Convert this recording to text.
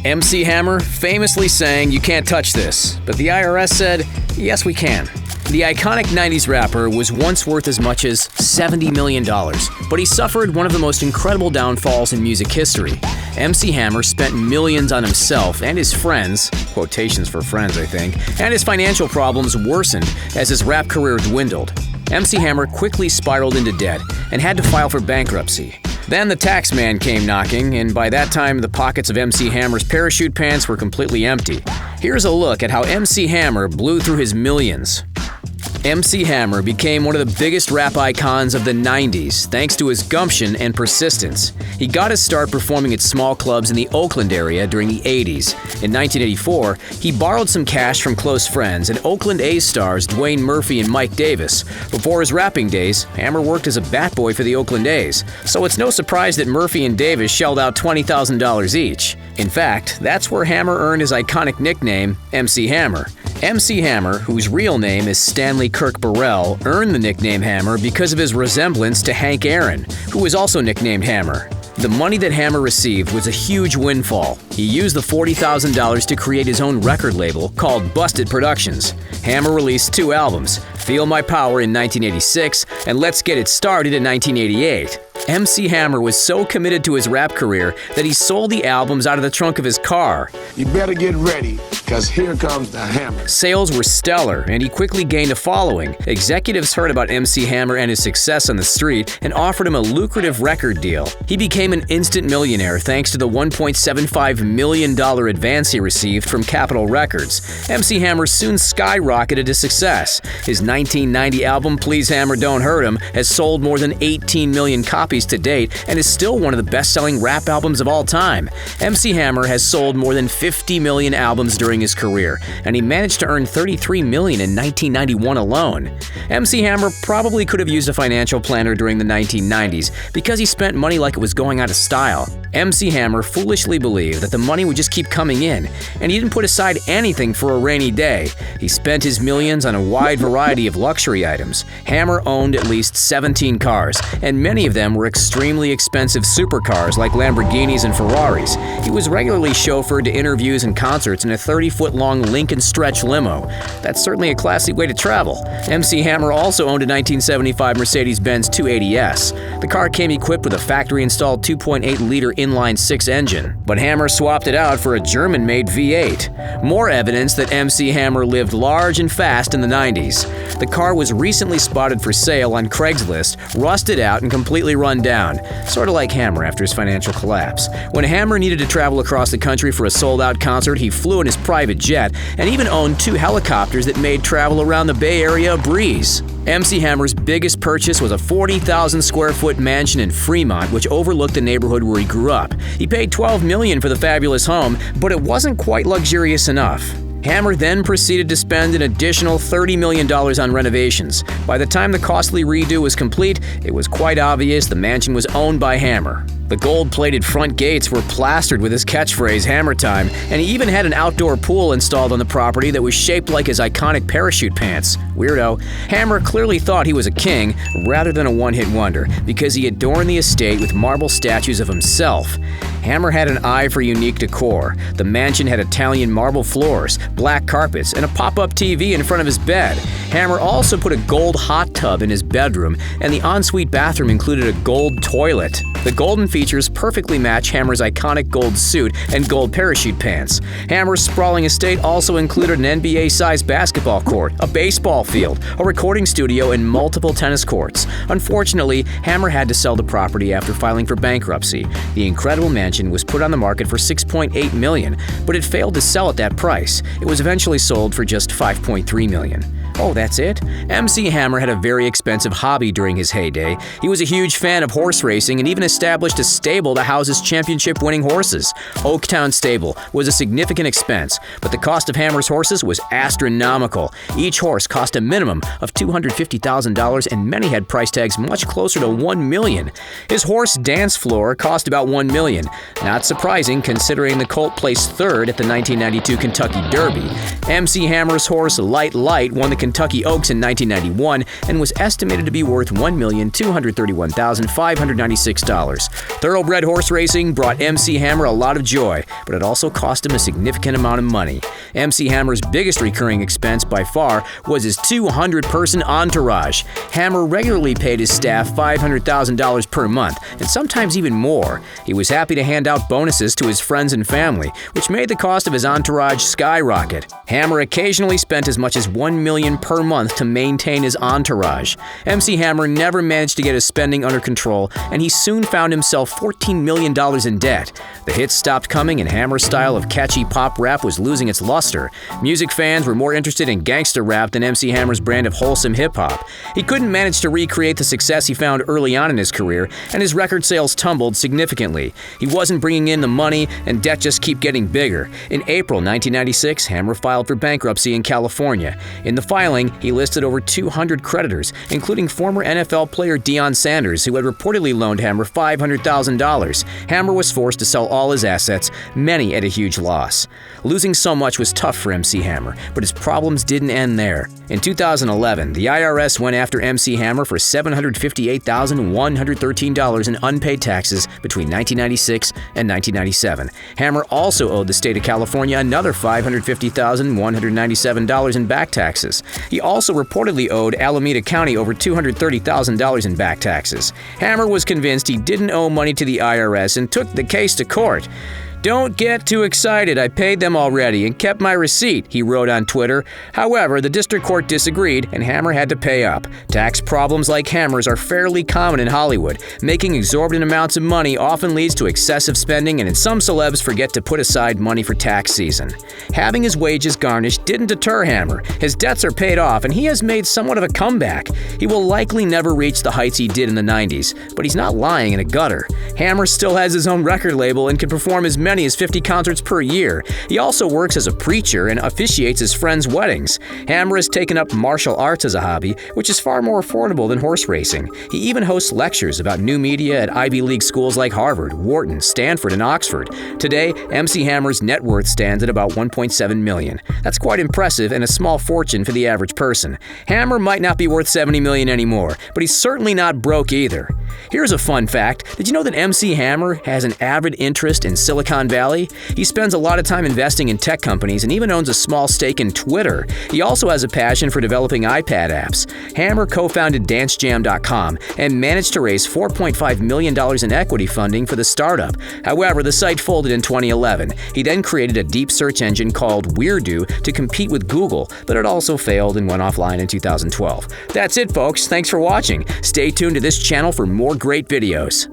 MC Hammer famously saying, "You can't touch this," but the IRS said, "Yes, we can." The iconic 90s rapper was once worth as much as $70 million, but he suffered one of the most incredible downfalls in music history. MC Hammer spent millions on himself and his friends, quotations for friends I think, and his financial problems worsened as his rap career dwindled. MC Hammer quickly spiraled into debt and had to file for bankruptcy. Then the Taxman came knocking, and by that time the pockets of MC Hammer's parachute pants were completely empty. Here's a look at how MC Hammer blew through his millions. MC Hammer became one of the biggest rap icons of the 90s thanks to his gumption and persistence. He got his start performing at small clubs in the Oakland area during the 80s. In 1984, he borrowed some cash from close friends and Oakland A's stars Dwayne Murphy and Mike Davis. Before his rapping days, Hammer worked as a bat boy for the Oakland A's, so it's no surprise that Murphy and Davis shelled out $20,000 each. In fact, that's where Hammer earned his iconic nickname, MC Hammer. MC Hammer, whose real name is Stanley Kirk Burrell, earned the nickname Hammer because of his resemblance to Hank Aaron, who was also nicknamed Hammer. The money that Hammer received was a huge windfall. He used the $40,000 to create his own record label called Busted Productions. Hammer released 2 albums, Feel My Power in 1986 and Let's Get It Started in 1988. MC Hammer was so committed to his rap career that he sold the albums out of the trunk of his car. You better get ready, because here comes the hammer. Sales were stellar, and he quickly gained a following. Executives heard about MC Hammer and his success on the street and offered him a lucrative record deal. He became an instant millionaire thanks to the $1.75 million advance he received from Capitol Records. MC Hammer soon skyrocketed to success. His 1990 album, Please Hammer Don't Hurt Him, has sold more than 18 million copies to date and is still one of the best-selling rap albums of all time. MC Hammer has sold more than 50 million albums during his career, and he managed to earn $33 million in 1991 alone. MC Hammer probably could have used a financial planner during the 1990s because he spent money like it was going out of style. MC Hammer foolishly believed that the money would just keep coming in, and he didn't put aside anything for a rainy day. He spent his millions on a wide variety of luxury items. Hammer owned at least 17 cars, and many of them were extremely expensive supercars like Lamborghinis and Ferraris. He was regularly chauffeured to interviews and concerts in a 30-foot-long Lincoln Stretch limo. That's certainly a classy way to travel. MC Hammer also owned a 1975 Mercedes-Benz 280S. The car came equipped with a factory-installed 2.8-liter inline-6 engine, but Hammer swapped it out for a German-made V8. More evidence that MC Hammer lived large and fast in the 90s. The car was recently spotted for sale on Craigslist, rusted out and completely run down, sort of like Hammer after his financial collapse. When Hammer needed to travel across the country for a sold-out concert, he flew in his private jet and even owned 2 helicopters that made travel around the Bay Area a breeze. MC Hammer's biggest purchase was a 40,000 square foot mansion in Fremont, which overlooked the neighborhood where he grew up. He paid $12 million for the fabulous home, but it wasn't quite luxurious enough. Hammer then proceeded to spend an additional $30 million on renovations. By the time the costly redo was complete, it was quite obvious the mansion was owned by Hammer. The gold-plated front gates were plastered with his catchphrase, Hammer Time, and he even had an outdoor pool installed on the property that was shaped like his iconic parachute pants. Weirdo. Hammer clearly thought he was a king rather than a one-hit wonder because he adorned the estate with marble statues of himself. Hammer had an eye for unique decor. The mansion had Italian marble floors, black carpets, and a pop-up TV in front of his bed. Hammer also put a gold hot tub in his bedroom, and the ensuite bathroom included a gold toilet. The golden features perfectly match Hammer's iconic gold suit and gold parachute pants. Hammer's sprawling estate also included an NBA-sized basketball court, a baseball field, a recording studio, and multiple tennis courts. Unfortunately, Hammer had to sell the property after filing for bankruptcy. The incredible mansion was put on the market for $6.8 million, but it failed to sell at that price. It was eventually sold for just $5.3 million. Oh, that's it? MC Hammer had a very expensive hobby during his heyday. He was a huge fan of horse racing and even established a stable to house his championship-winning horses. Oaktown Stable was a significant expense, but the cost of Hammer's horses was astronomical. Each horse cost a minimum of $250,000, and many had price tags much closer to $1 million. His horse dance floor cost about $1 million. Not surprising considering the colt placed third at the 1992 Kentucky Derby. MC Hammer's horse Lite Light won the Kentucky Oaks in 1991 and was estimated to be worth $1,231,596. Thoroughbred horse racing brought MC Hammer a lot of joy, but it also cost him a significant amount of money. MC Hammer's biggest recurring expense by far was his 200-person entourage. Hammer regularly paid his staff $500,000 per month, and sometimes even more. He was happy to hand out bonuses to his friends and family, which made the cost of his entourage skyrocket. Hammer occasionally spent as much as $1 million per month to maintain his entourage. MC Hammer never managed to get his spending under control, and he soon found himself $14 million in debt. The hits stopped coming, and Hammer's style of catchy pop rap was losing its luster. Music fans were more interested in gangster rap than MC Hammer's brand of wholesome hip-hop. He couldn't manage to recreate the success he found early on in his career, and his record sales tumbled significantly. He wasn't bringing in the money, and debt just kept getting bigger. In April 1996, Hammer filed for bankruptcy in California. In the filing, he listed over 200 creditors, including former NFL player Deion Sanders, who had reportedly loaned Hammer $500,000. Hammer was forced to sell all his assets, many at a huge loss. Losing so much was tough for MC Hammer, but his problems didn't end there. In 2011, the IRS went after MC Hammer for $758,113 in unpaid taxes between 1996 and 1997. Hammer also owed the state of California another $550,197 in back taxes. He also reportedly owed Alameda County over $230,000 in back taxes. Hammer was convinced he didn't owe money to the IRS and took the case to court. "Don't get too excited, I paid them already and kept my receipt," he wrote on Twitter. However, the district court disagreed and Hammer had to pay up. Tax problems like Hammer's are fairly common in Hollywood. Making exorbitant amounts of money often leads to excessive spending, and some celebs forget to put aside money for tax season. Having his wages garnished didn't deter Hammer. His debts are paid off and he has made somewhat of a comeback. He will likely never reach the heights he did in the 90s, but he's not lying in a gutter. Hammer still has his own record label and can perform as many as 50 concerts per year. He also works as a preacher and officiates his friends' weddings. Hammer has taken up martial arts as a hobby, which is far more affordable than horse racing. He even hosts lectures about new media at Ivy League schools like Harvard, Wharton, Stanford, and Oxford. Today, MC Hammer's net worth stands at about $1.7 million. That's quite impressive and a small fortune for the average person. Hammer might not be worth $70 million anymore, but he's certainly not broke either. Here's a fun fact. Did you know that MC Hammer has an avid interest in Silicon Valley? He spends a lot of time investing in tech companies and even owns a small stake in Twitter. He also has a passion for developing iPad apps. Hammer co-founded DanceJam.com and managed to raise $4.5 million in equity funding for the startup. However, the site folded in 2011. He then created a deep search engine called Weirdo to compete with Google, but it also failed and went offline in 2012. That's it, folks. Thanks for watching. Stay tuned to this channel for more great videos.